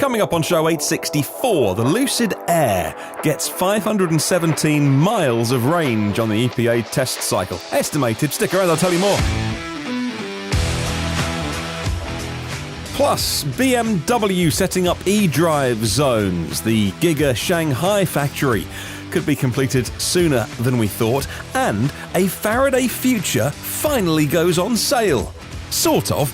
Coming up on show 864, the Lucid Air gets 517 miles of range on the EPA test cycle. Estimated. Stick around, I'll tell you more. Plus, BMW setting up e-drive zones. The Giga Shanghai factory could be completed sooner than we thought. And a Faraday Future finally goes on sale. Sort of.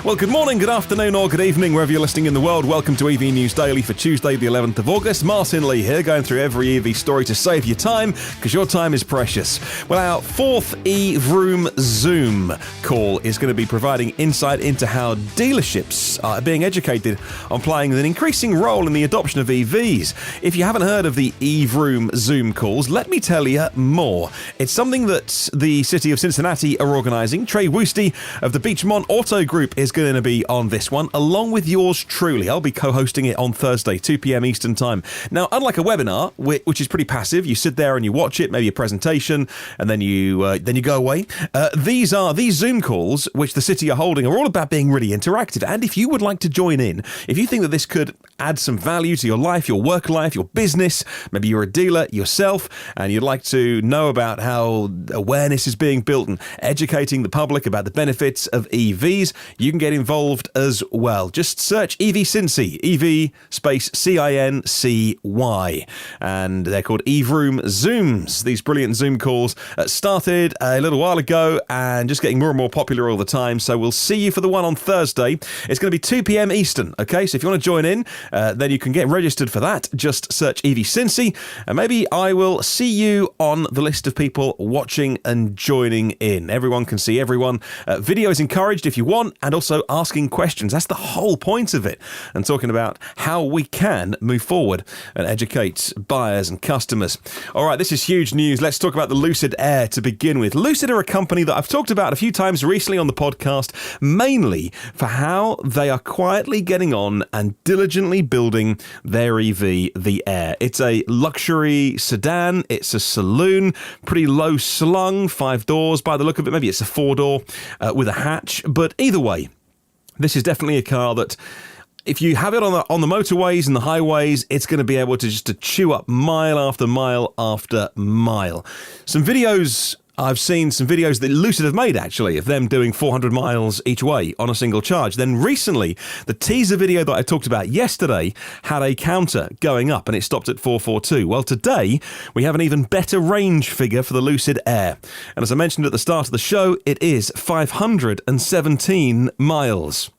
Well, good morning, good afternoon, or good evening, wherever you're listening in the world. Welcome to EV News Daily for Tuesday, the 11th of August. Martyn Lee here, going through every EV story to save your time, because your time is precious. Well, our fourth E-Vroom Zoom call is going to be providing insight into how dealerships are being educated on playing an increasing role in the adoption of EVs. If you haven't heard of the E-Vroom Zoom calls, let me tell you more. It's something that the city of Cincinnati are organising. Trey, Woeste of the Beechmont Auto Group is going to be on this one, along with yours truly. I'll be co-hosting it on Thursday, 2 p.m. Eastern Time. Now, unlike a webinar, which is pretty passive, you sit there and you watch it, maybe a presentation, and then you go away. These Zoom calls, which the city are holding, are all about being really interactive. And if you would like to join in, if you think that this could add some value to your life, your work life, your business, maybe you're a dealer yourself, and you'd like to know about how awareness is being built and educating the public about the benefits of EVs, you can get involved as well. Just search EV Cincy, EV space CINCY, and they're called E-Vroom Zooms. These brilliant Zoom calls started a little while ago and just getting more and more popular all the time. So we'll see you for the one on Thursday. It's going to be 2 p.m. Eastern. Okay, so if you want to join in, then you can get registered for that. Just search EV Cincy, and maybe I will see you on the list of people watching and joining in. Everyone can see everyone. Video is encouraged if you want, and also asking questions. That's the whole point of it. And talking about how we can move forward and educate buyers and customers. All right, this is huge news. Let's talk about the Lucid Air to begin with. Lucid are a company that I've talked about a few times recently on the podcast, mainly for how they are quietly getting on and diligently building their EV, the Air. It's a luxury sedan. It's a saloon, pretty low slung, 5 doors by the look of it. Maybe it's a 4-door with a hatch, but either way, this is definitely a car that, if you have it on the motorways and the highways, it's going to be able to just chew up mile after mile after mile. I've seen some videos that Lucid have made, actually, of them doing 400 miles each way on a single charge. Then recently, the teaser video that I talked about yesterday had a counter going up, and it stopped at 442. Well, today, we have an even better range figure for the Lucid Air. And as I mentioned at the start of the show, it is 517 miles.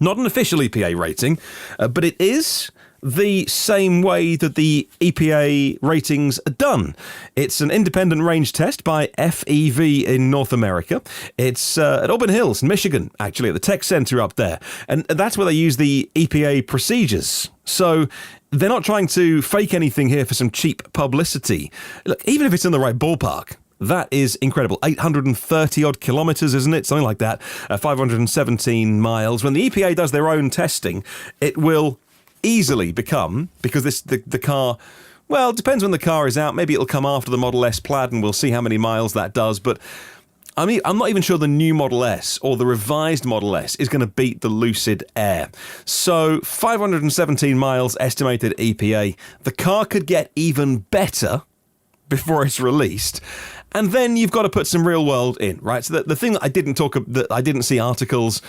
Not an official EPA rating, but it is the same way that the EPA ratings are done. It's an independent range test by FEV in North America. It's at Auburn Hills in Michigan, actually, at the tech center up there. And that's where they use the EPA procedures. So they're not trying to fake anything here for some cheap publicity. Look, even if it's in the right ballpark, that is incredible. 830 odd kilometers, isn't it? Something like that. 517 miles. When the EPA does their own testing, it will easily become, because the car, well, it depends when the car is out. Maybe it'll come after the Model S Plaid, and we'll see how many miles that does. But I mean, I'm not even sure the new Model S or the revised Model S is going to beat the Lucid Air. So 517 miles estimated EPA. The car could get even better before it's released. And then you've got to put some real world in, right? So the thing that I didn't see articles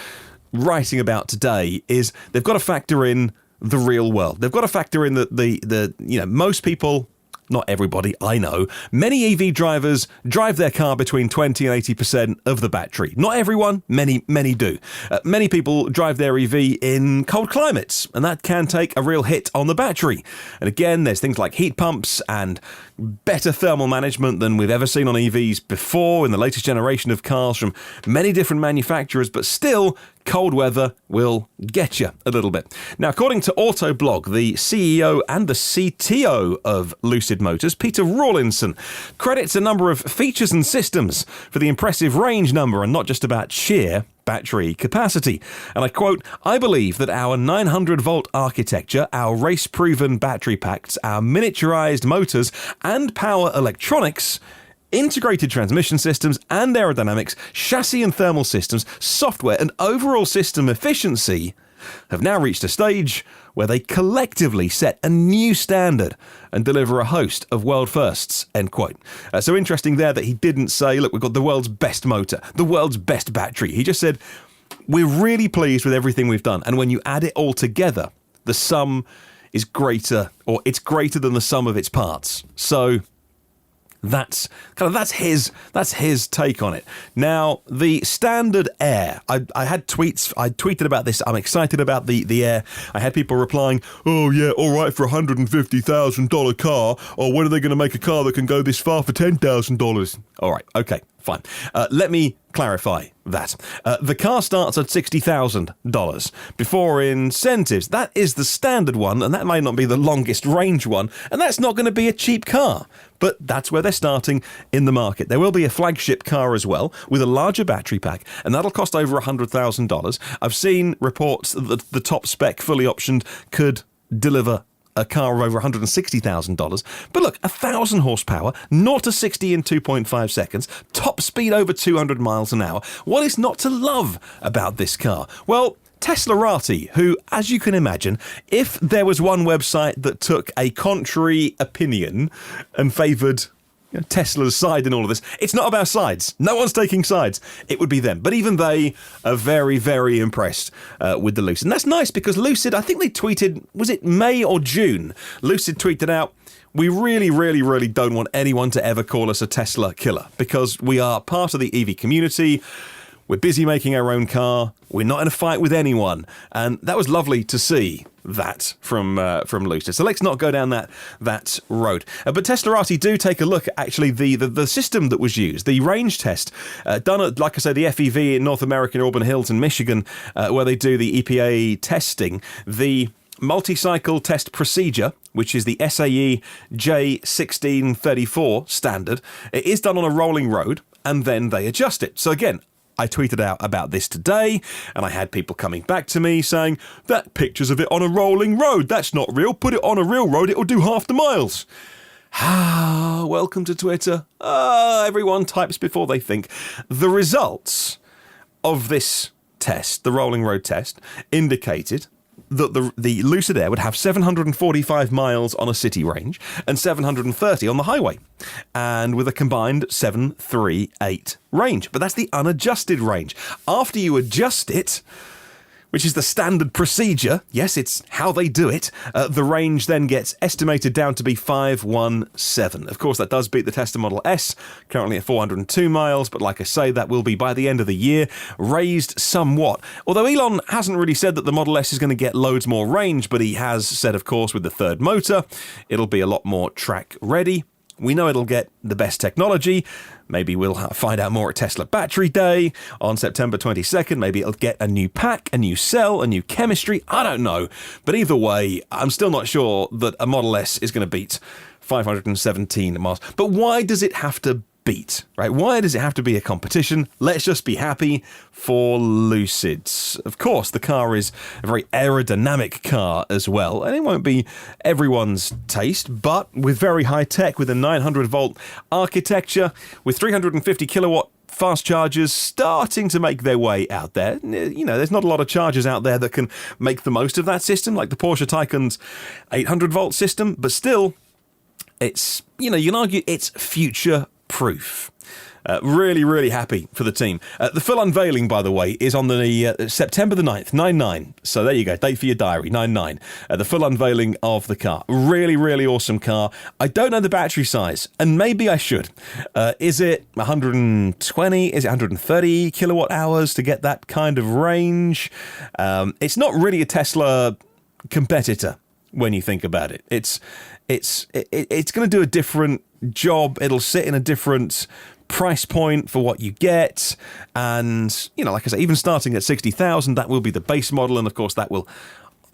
writing about today is they've got to factor in the real world. They've got to factor in the most people, not everybody, I know, many EV drivers drive their car between 20 and 80% of the battery. Not everyone, many do. Many people drive their EV in cold climates, and that can take a real hit on the battery. And again, there's things like heat pumps and better thermal management than we've ever seen on EVs before in the latest generation of cars from many different manufacturers, but still, cold weather will get you a little bit. Now, according to Autoblog, the CEO and the CTO of Lucid Motors, Peter Rawlinson, credits a number of features and systems for the impressive range number and not just about sheer battery capacity. And I quote, "I believe that our 900-volt architecture, our race-proven battery packs, our miniaturized motors and power electronics, integrated transmission systems and aerodynamics, chassis and thermal systems, software and overall system efficiency have now reached a stage where they collectively set a new standard and deliver a host of world firsts, end quote. So interesting there that he didn't say, look, we've got the world's best motor, the world's best battery. He just said, we're really pleased with everything we've done. And when you add it all together, the sum is greater, or it's greater than the sum of its parts. So that's his take on it. Now, the standard Air, I had tweets, I tweeted about this, I'm excited about the Air. I had people replying, oh yeah, all right for $150,000 car, or when are they going to make a car that can go this far for $10,000? All right, okay, fine. Let me clarify that. The car starts at $60,000 before incentives. That is the standard one, and that may not be the longest range one, and that's not going to be a cheap car. But that's where they're starting in the market. There will be a flagship car as well with a larger battery pack, and that'll cost over $100,000. I've seen reports that the top spec, fully optioned, could deliver a car of over $160,000. But look, 1,000 horsepower, 0 to 60 in 2.5 seconds, top speed over 200 miles an hour. What is not to love about this car? Well, Teslarati, who, as you can imagine, if there was one website that took a contrary opinion and favoured Tesla's side in all of this, it's not about sides. No one's taking sides. It would be them. But even they are very, very impressed with the Lucid. And that's nice because Lucid, I think they tweeted, was it May or June? Lucid tweeted out, we really, really, really don't want anyone to ever call us a Tesla killer because we are part of the EV community. We're busy making our own car. We're not in a fight with anyone. And that was lovely to see that from Lucid. So let's not go down that road. But Teslarati do take a look at actually the system that was used, the range test done at, like I say, the FEV in North America, Auburn Hills in Michigan, where they do the EPA testing. The multi-cycle test procedure, which is the SAE J1634 standard, it is done on a rolling road, and then they adjust it. So again, I tweeted out about this today, and I had people coming back to me saying, that pictures of it on a rolling road, that's not real, put it on a real road, it'll do half the miles. Welcome to Twitter. Everyone types before they think. The results of this test, the rolling road test, indicated that the Lucid Air would have 745 miles on a city range and 730 on the highway, and with a combined 738 range. But that's the unadjusted range. After you adjust it, which is the standard procedure, yes, it's how they do it, the range then gets estimated down to be 517. Of course, that does beat the Tesla Model S, currently at 402 miles, but like I say, that will be, by the end of the year, raised somewhat. Although Elon hasn't really said that the Model S is going to get loads more range, but he has said, of course, with the third motor, it'll be a lot more track ready. We know it'll get the best technology. Maybe we'll find out more at Tesla Battery Day on September 22nd. Maybe it'll get a new pack, a new cell, a new chemistry. I don't know. But either way, I'm still not sure that a Model S is going to beat 517 miles. But why does it have to beat, right? Why does it have to be a competition? Let's just be happy for Lucid. Of course, the car is a very aerodynamic car as well, and it won't be everyone's taste, but with very high tech, with a 900 volt architecture, with 350 kilowatt fast chargers starting to make their way out there. You know, there's not a lot of chargers out there that can make the most of that system, like the Porsche Taycan's 800 volt system, but still, it's, you know, you can argue it's future proof. Really, really happy for the team. The full unveiling, by the way, is on the September the 9th, 9/9. So there you go, date for your diary, 9/9. The full unveiling of the car. Really, really awesome car. I don't know the battery size, and maybe I should. Is it 120? Is it 130 kilowatt hours to get that kind of range? It's not really a Tesla competitor when you think about it. It's going to do a different job. It'll sit in a different price point for what you get, and you know, like I say, even starting at 60,000, that will be the base model, and of course that will,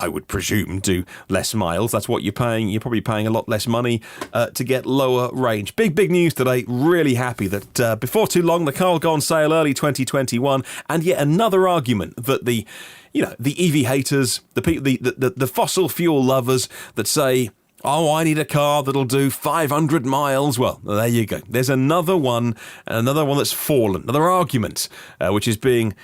I would presume, do less miles. That's what you're paying. You're probably paying a lot less money to get lower range. Big news today. Really happy that before too long the car will go on sale early 2021, and yet another argument that the EV haters, the fossil fuel lovers that say, Oh, I need a car that'll do 500 miles. Well, there you go. There's another one that's fallen, another argument, which is being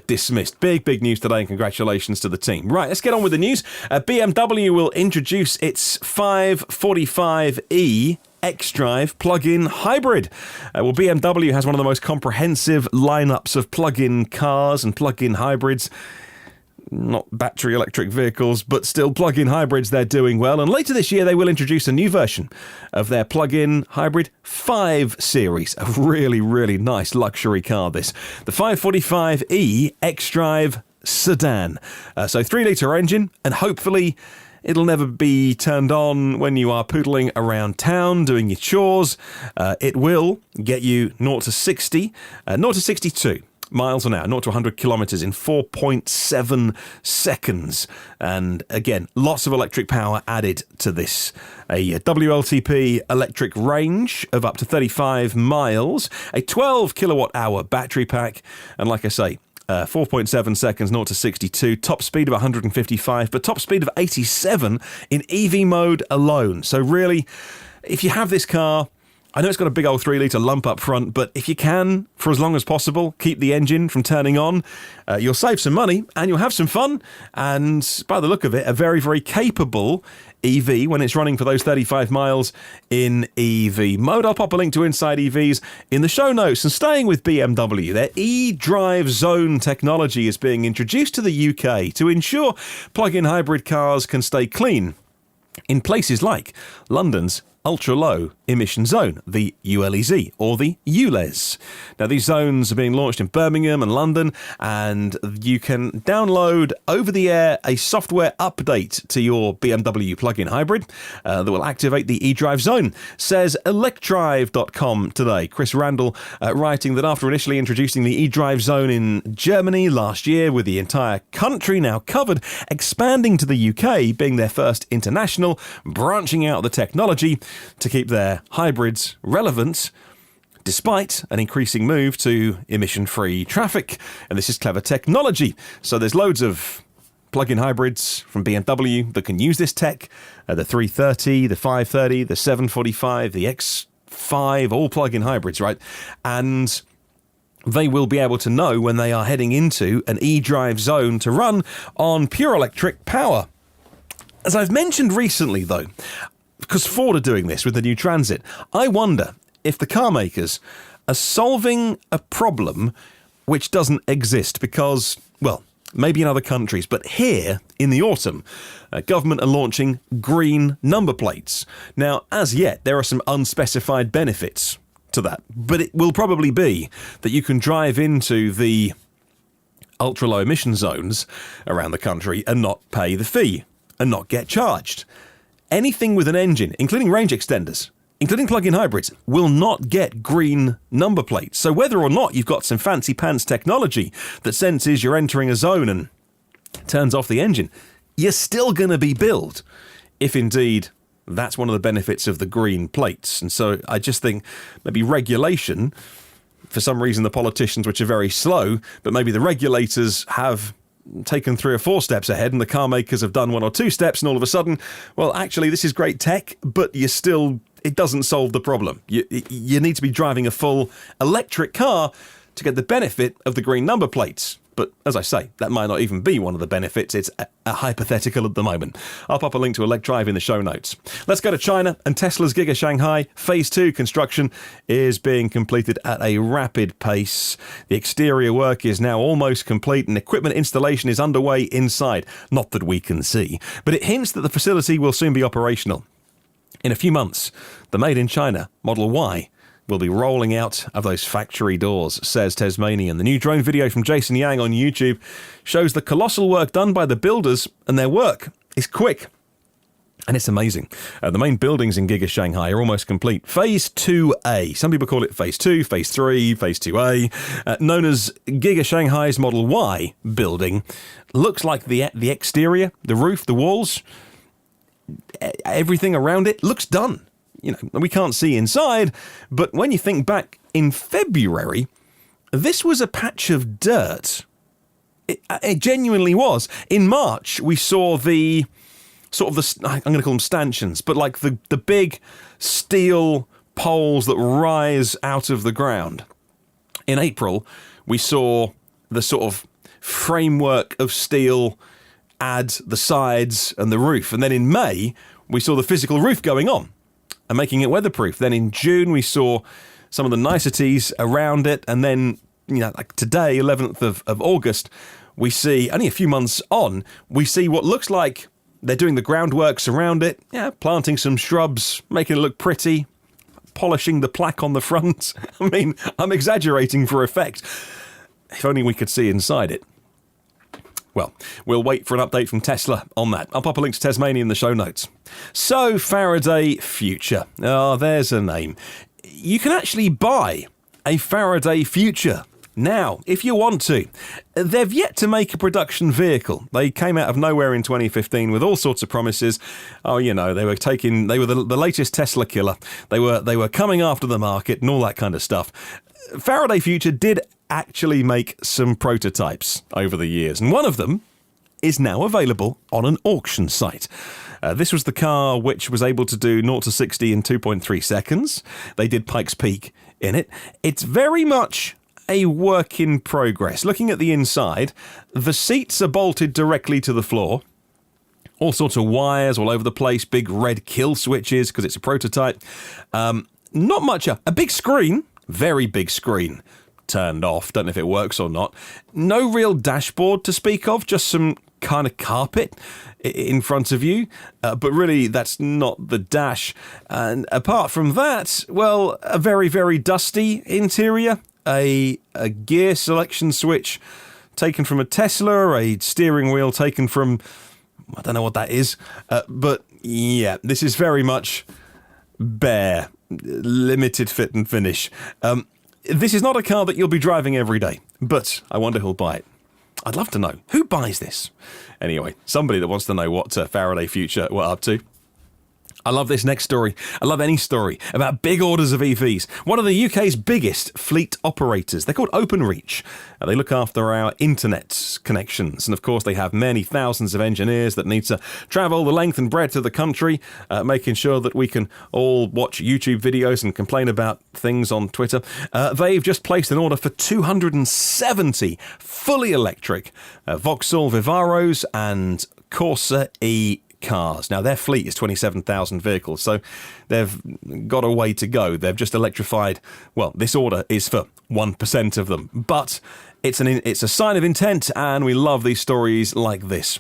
dismissed. Big news today, and congratulations to the team. Right, let's get on with the news. BMW will introduce its 545e xDrive plug-in hybrid. BMW has one of the most comprehensive lineups of plug-in cars and plug-in hybrids. Not battery electric vehicles, but still plug-in hybrids. They're doing well. And later this year, they will introduce a new version of their plug-in hybrid 5 Series. A really nice luxury car, this. The 545e xDrive sedan. So 3-litre engine, and hopefully it'll never be turned on when you are poodling around town doing your chores. It will get you 0 to 60, 0 to 62. miles an hour, 0 to 100 kilometers in 4.7 seconds. And again, lots of electric power added to this. A WLTP electric range of up to 35 miles, a 12 kilowatt hour battery pack, and like I say, 4.7 seconds, 0 to 62, top speed of 155, but top speed of 87 in EV mode alone. So really, if you have this car, I know it's got a big old 3-litre lump up front, but if you can, for as long as possible, keep the engine from turning on, you'll save some money and you'll have some fun. And by the look of it, a very capable EV when it's running for those 35 miles in EV mode. I'll pop a link to Inside EVs in the show notes. And staying with BMW, their eDrive Zone technology is being introduced to the UK to ensure plug-in hybrid cars can stay clean in places like London's ultra-low emission zone, the ULEZ, or the ULEZ. Now, these zones are being launched in Birmingham and London, and you can download over the air a software update to your BMW plug-in hybrid that will activate the eDrive zone, says electrive.com today. Chris Randall writing that after initially introducing the eDrive zone in Germany last year, with the entire country now covered, expanding to the UK being their first international, branching out the technology to keep their hybrids relevant despite an increasing move to emission-free traffic. And this is clever technology. So there's loads of plug-in hybrids from BMW that can use this tech. The 330, the 530, the 745, the X5, all plug-in hybrids, right? And they will be able to know when they are heading into an eDrive zone to run on pure electric power. As I've mentioned recently, though, because Ford are doing this with the new Transit, I wonder if the car makers are solving a problem which doesn't exist because, well, maybe in other countries, but here in the autumn, government are launching green number plates. Now, as yet, there are some unspecified benefits to that, but it will probably be that you can drive into the ultra-low emission zones around the country and not pay the fee and not get charged. Anything with an engine, including range extenders, including plug-in hybrids, will not get green number plates. So whether or not you've got some fancy pants technology that senses you're entering a zone and turns off the engine, you're still going to be billed, if indeed that's one of the benefits of the green plates. And so I just think maybe regulation, for some reason the politicians, which are very slow, but maybe the regulators have taken 3 or 4 steps ahead and the car makers have done 1 or 2 steps, and all of a sudden, well, actually this is great tech, but it doesn't solve the problem. You need to be driving a full electric car to get the benefit of the green number plates. But as I say, that might not even be one of the benefits. It's a hypothetical at the moment. I'll pop a link to electrive in the show notes. Let's go to China, and Tesla's Giga Shanghai Phase 2 construction is being completed at a rapid pace. The exterior work is now almost complete and equipment installation is underway inside. Not that we can see, but it hints that the facility will soon be operational. In a few months, the Made in China Model Y will be rolling out of those factory doors, says Tasmanian. The new drone video from Jason Yang on YouTube shows the colossal work done by the builders, and their work is quick. And it's amazing. The main buildings in Giga Shanghai are almost complete. Phase 2A. Some people call it Phase 2, Phase 3, Phase 2A. Known as Giga Shanghai's Model Y building. Looks like the exterior, the roof, the walls, everything around it looks done. You know, we can't see inside, but when you think back in February, this was a patch of dirt. It genuinely was. In March, we saw the sort of I'm going to call them stanchions, but like the big steel poles that rise out of the ground. In April, we saw the sort of framework of steel add the sides and the roof. And then in May, we saw the physical roof going on and making it weatherproof. Then in June, we saw some of the niceties around it. And then, like today, 11th of August, we see, only a few months on, we see what looks like they're doing the groundworks around it. Yeah, planting some shrubs, making it look pretty, polishing the plaque on the front. I mean, I'm exaggerating for effect. If only we could see inside it. Well, we'll wait for an update from Tesla on that. I'll pop a link to Tasmania in the show notes. So, Faraday Future. Oh, there's a name. You can actually buy a Faraday Future now, if you want to. They've yet to make a production vehicle. They came out of nowhere in 2015 with all sorts of promises. Oh, they were the latest Tesla killer. They were coming after the market and all that kind of stuff. Faraday Future did actually make some prototypes over the years, and one of them is now available on an auction site. This was the car which was able to do 0 to 60 in 2.3 seconds. They did Pikes Peak in it. It's very much a work in progress. Looking at the inside, the seats are bolted directly to the floor. All sorts of wires all over the place, big red kill switches because it's a prototype. Not much, a big screen, very big screen, turned off. Don't know if it works or not. No real dashboard to speak of, just some kind of carpet in front of you. But really, that's not the dash. And apart from that, well, a very, very dusty interior. A gear selection switch taken from a Tesla, a steering wheel taken from, I don't know what that is. But yeah, this is very much bare, limited fit and finish. This is not a car that you'll be driving every day, but I wonder who'll buy it. I'd love to know. Who buys this? Anyway, somebody that wants to know what Faraday Future were up to. I love this next story. I love any story about big orders of EVs. One of the UK's biggest fleet operators. They're called Openreach. They look after our internet connections. And of course, they have many thousands of engineers that need to travel the length and breadth of the country, making sure that we can all watch YouTube videos and complain about things on Twitter. They've just placed an order for 270 fully electric Vauxhall Vivaros and Corsa E cars. Now, their fleet is 27,000 vehicles, so they've got a way to go. They've just electrified, well, this order is for 1% of them, but it's a sign of intent, and we love these stories like this.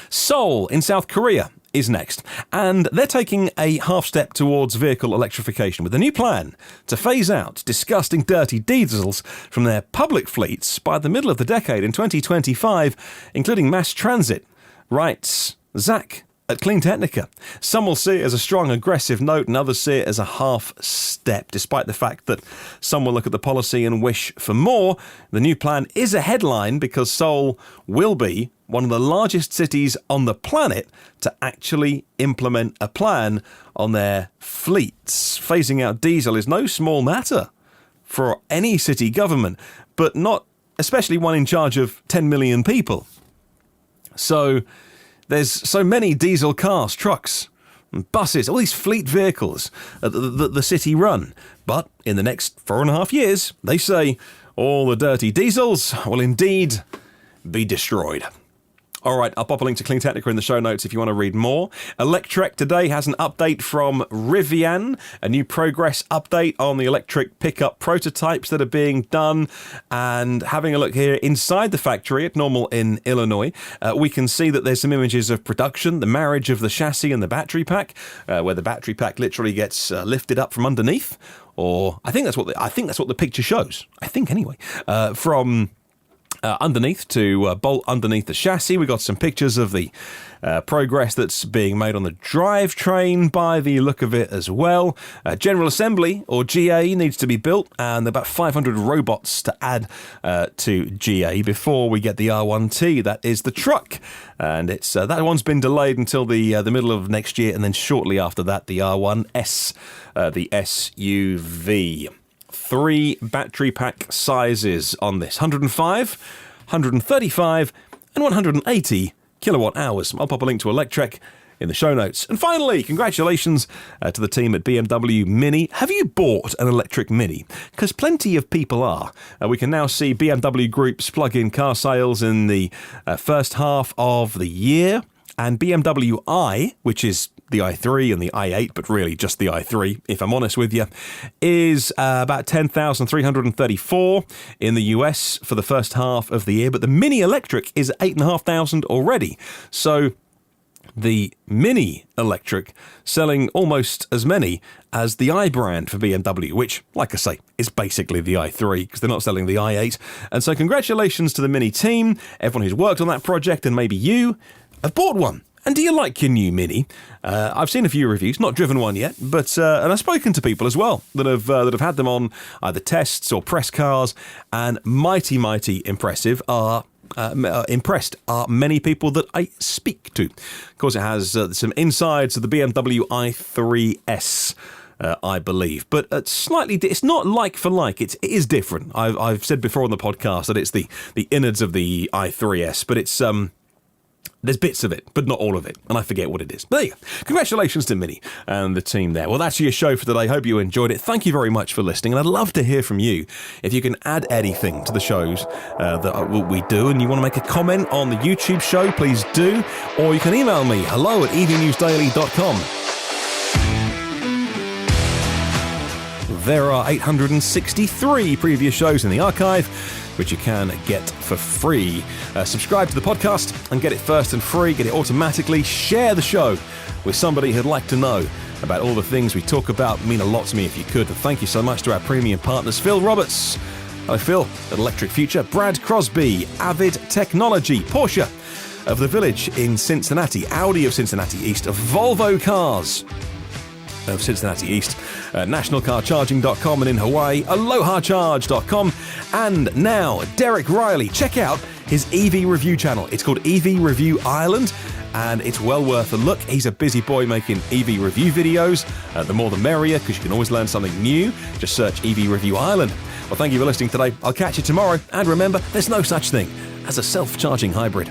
Seoul in South Korea is next, and they're taking a half step towards vehicle electrification with a new plan to phase out disgusting dirty diesels from their public fleets by the middle of the decade in 2025, including mass transit. Writes Zach at Clean Technica. Some will see it as a strong, aggressive note, and others see it as a half step. Despite the fact that some will look at the policy and wish for more, the new plan is a headline because Seoul will be one of the largest cities on the planet to actually implement a plan on their fleets. Phasing out diesel is no small matter for any city government, but not especially one in charge of 10 million people. So there's so many diesel cars, trucks, and buses, all these fleet vehicles that the city run. But in the next 4.5 years, they say all the dirty diesels will indeed be destroyed. All right, I'll pop a link to Clean Technica in the show notes if you want to read more. Electrek today has an update from Rivian, a new progress update on the electric pickup prototypes that are being done. And having a look here inside the factory at Normal in Illinois, we can see that there's some images of production, the marriage of the chassis and the battery pack, where the battery pack literally gets lifted up from underneath. Or I think that's what the picture shows. I think anyway, from underneath to bolt underneath the chassis. We got some pictures of the progress that's being made on the drivetrain by the look of it as well. General Assembly, or GA, needs to be built, and about 500 robots to add to GA before we get the R1T. That is the truck, and it's that one's been delayed until the middle of next year, and then shortly after that, the R1S, the SUV. 3 battery pack sizes on this: 105, 135, and 180 kilowatt hours. I'll pop a link to Electrek in the show notes. And finally, congratulations to the team at BMW Mini. Have you bought an electric Mini? Because plenty of people are. We can now see BMW Group's plug-in car sales in the first half of the year. And BMW i, which is the i3 and the i8, but really just the i3, if I'm honest with you, is about 10,334 in the US for the first half of the year. But the Mini Electric is 8,500 already. So the Mini Electric selling almost as many as the i brand for BMW, which, like I say, is basically the i3 because they're not selling the i8. And so congratulations to the Mini team, everyone who's worked on that project, and maybe you have bought one. And do you like your new Mini? I've seen a few reviews, not driven one yet, but and I've spoken to people as well that have had them on either tests or press cars, and mighty impressive are. Impressed are many people that I speak to. Of course, it has some insides of the BMW i3S, I believe, but it's not like for like. It is different. I've said before on the podcast that it's the innards of the i3S, but it's there's bits of it, but not all of it, and I forget what it is. But there you go. Congratulations to Mini and the team there. Well, that's your show for today. Hope you enjoyed it. Thank you very much for listening, and I'd love to hear from you. If you can add anything to the shows that we do, and you want to make a comment on the YouTube show, please do. Or you can email me, hello@evnewsdaily.com. There are 863 previous shows in the archive, which you can get for free. Subscribe to the podcast and get it first and free. Get it automatically. Share the show with somebody who'd like to know about all the things we talk about. It'd mean a lot to me if you could. And thank you so much to our premium partners, Phil Roberts. Hello, Phil, at Electric Future. Brad Crosby, Avid Technology. Porsche of the Village in Cincinnati. Audi of Cincinnati East. Volvo Cars of Cincinnati East, nationalcarcharging.com, and in Hawaii, allohacharge.com. And now, Derek Riley. Check out his EV review channel. It's called EV Review Ireland, and it's well worth a look. He's a busy boy making EV review videos. The more the merrier, because you can always learn something new. Just search EV Review Ireland. Well, thank you for listening today. I'll catch you tomorrow. And remember, there's no such thing as a self-charging hybrid.